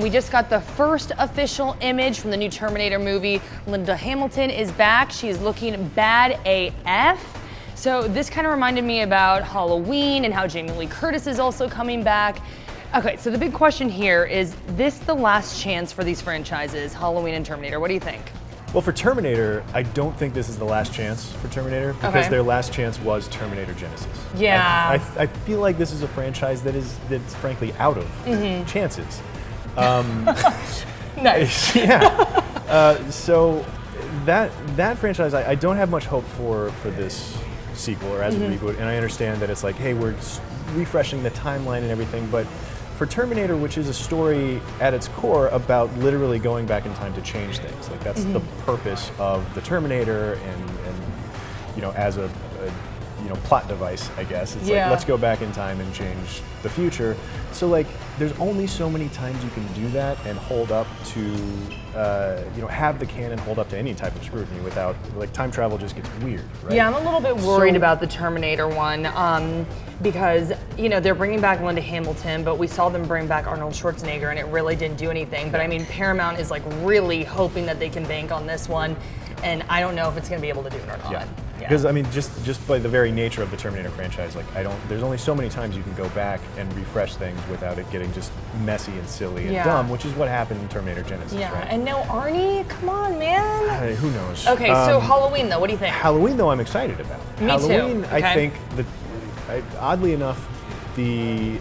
We just got the first official image from the new Terminator movie. Linda Hamilton is back. She is looking bad AF. So this kind of reminded me about Halloween and how Jamie Lee Curtis is also coming back. Okay, so the big question here is this the last chance for these franchises, Halloween and Terminator? What do you think? Well, for Terminator, I don't think this is the last chance for Terminator because their last chance was Terminator Genesis. Yeah. I feel like this is a franchise that's frankly out of chances. Nice. Yeah. So that franchise, I don't have much hope for this sequel or as a reboot, and I understand that it's like, hey, we're refreshing the timeline and everything, but for Terminator, which is a story at its core about literally going back in time to change things, like that's the purpose of the Terminator, and you know, as a plot device, I guess. It's like, let's go back in time and change the future. So like, there's only so many times you can do that and hold up to, have the canon hold up to any type of scrutiny without, like, time travel just gets weird, right? Yeah, I'm a little bit worried about the Terminator one because, they're bringing back Linda Hamilton, but we saw them bring back Arnold Schwarzenegger and it really didn't do anything. But I mean, Paramount is like really hoping that they can bank on this one, and I don't know if it's gonna be able to do it or not. Yeah. Because I mean, just by the very nature of the Terminator franchise, like there's only so many times you can go back and refresh things without it getting just messy and silly and dumb, which is what happened in Terminator Genesis. Yeah, right? And no Arnie, come on, man. Who knows? Okay, so Halloween though, what do you think? Halloween though, I'm excited about. Me Halloween, too. Okay. I think oddly enough, the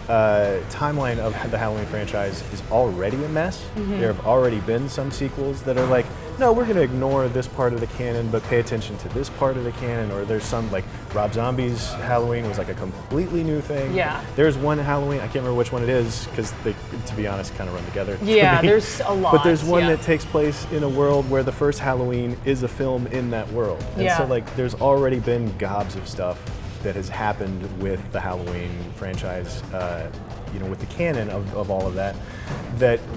timeline of the Halloween franchise is already a mess. There have already been some sequels that are like, no, we're going to ignore this part of the canon, but pay attention to this part of the canon. Or there's some, like, Rob Zombie's Halloween was like a completely new thing. Yeah. There's one Halloween, I can't remember which one it is, because they, to be honest, kind of run together. Yeah, there's a lot. But there's one that takes place in a world where the first Halloween is a film in that world. And so, like, there's already been gobs of stuff that has happened with the Halloween franchise, with the canon of all of that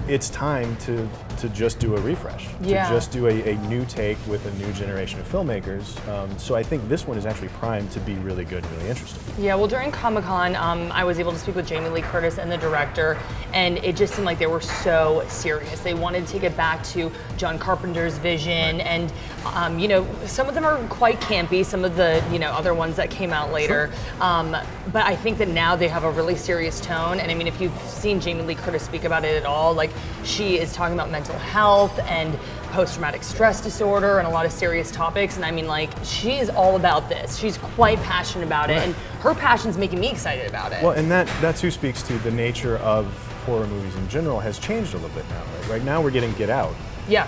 it's time to just do a refresh, to just do a new take with a new generation of filmmakers. So I think this one is actually primed to be really good and really interesting. Yeah, well, during Comic-Con, I was able to speak with Jamie Lee Curtis and the director, and it just seemed like they were so serious. They wanted to take it back to John Carpenter's vision, and some of them are quite campy, some of the other ones that came out later. But I think that now they have a really serious tone, and I mean, if you've seen Jamie Lee Curtis speak about it at all, like, she is talking about mental health and post-traumatic stress disorder and a lot of serious topics, and I mean, like, she is all about this. She's quite passionate about it, and her passion's making me excited about it. Well, and that too speaks to the nature of horror movies in general has changed a little bit now, right? Right now we're getting Get Out. Yeah.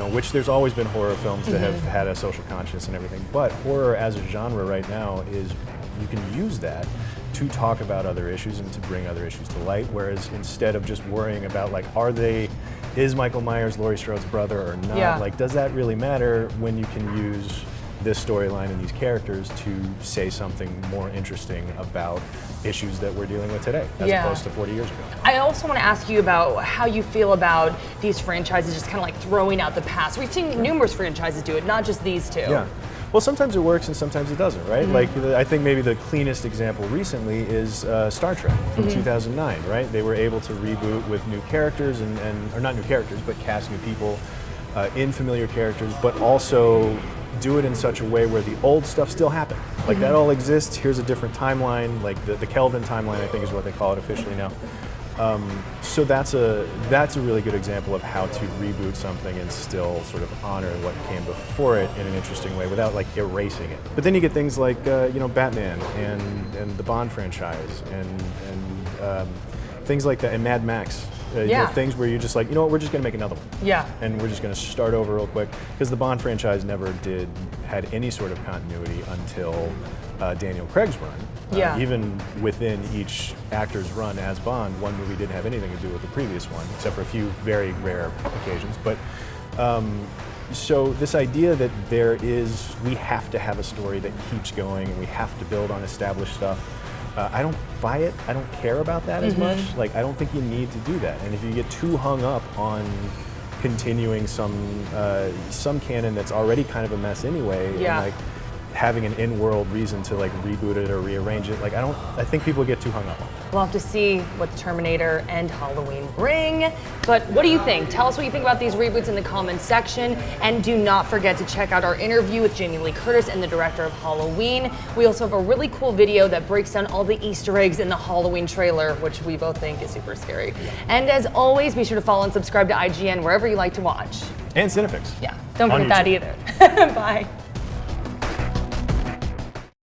Which there's always been horror films that have had a social conscience and everything, but horror as a genre right now is, you can use that to talk about other issues and to bring other issues to light, whereas instead of just worrying about, like, is Michael Myers Laurie Strode's brother or not, like, does that really matter when you can use this storyline and these characters to say something more interesting about issues that we're dealing with today, as opposed to 40 years ago. I also want to ask you about how you feel about these franchises just kind of like throwing out the past. We've seen numerous franchises do it, not just these two. Yeah. Well, sometimes it works and sometimes it doesn't, right? Like, I think maybe the cleanest example recently is Star Trek from 2009, right? They were able to reboot with new characters or not new characters, but cast new people in familiar characters, but also do it in such a way where the old stuff still happened. Like, that all exists, here's a different timeline, like the Kelvin timeline, I think is what they call it officially now. So that's a really good example of how to reboot something and still sort of honor what came before it in an interesting way without, like, erasing it. But then you get things like Batman and the Bond franchise and things like that, and Mad Max. Things where you're just like, we're just going to make another one. Yeah. And we're just going to start over real quick, because the Bond franchise never had any sort of continuity until Daniel Craig's run. Even within each actor's run as Bond, one movie didn't have anything to do with the previous one, except for a few very rare occasions. But so this idea that we have to have a story that keeps going, and we have to build on established stuff, I don't buy it. I don't care about that as much. Like, I don't think you need to do that. And if you get too hung up on continuing some canon that's already kind of a mess anyway, and, like, having an in-world reason to, like, reboot it or rearrange it, like, I think people get too hung up on that. We'll have to see what Terminator and Halloween bring. But what do you think? Tell us what you think about these reboots in the comments section. And do not forget to check out our interview with Jamie Lee Curtis and the director of Halloween. We also have a really cool video that breaks down all the Easter eggs in the Halloween trailer, which we both think is super scary. And as always, be sure to follow and subscribe to IGN wherever you like to watch. And Cinefix. Yeah, don't forget that either. Bye.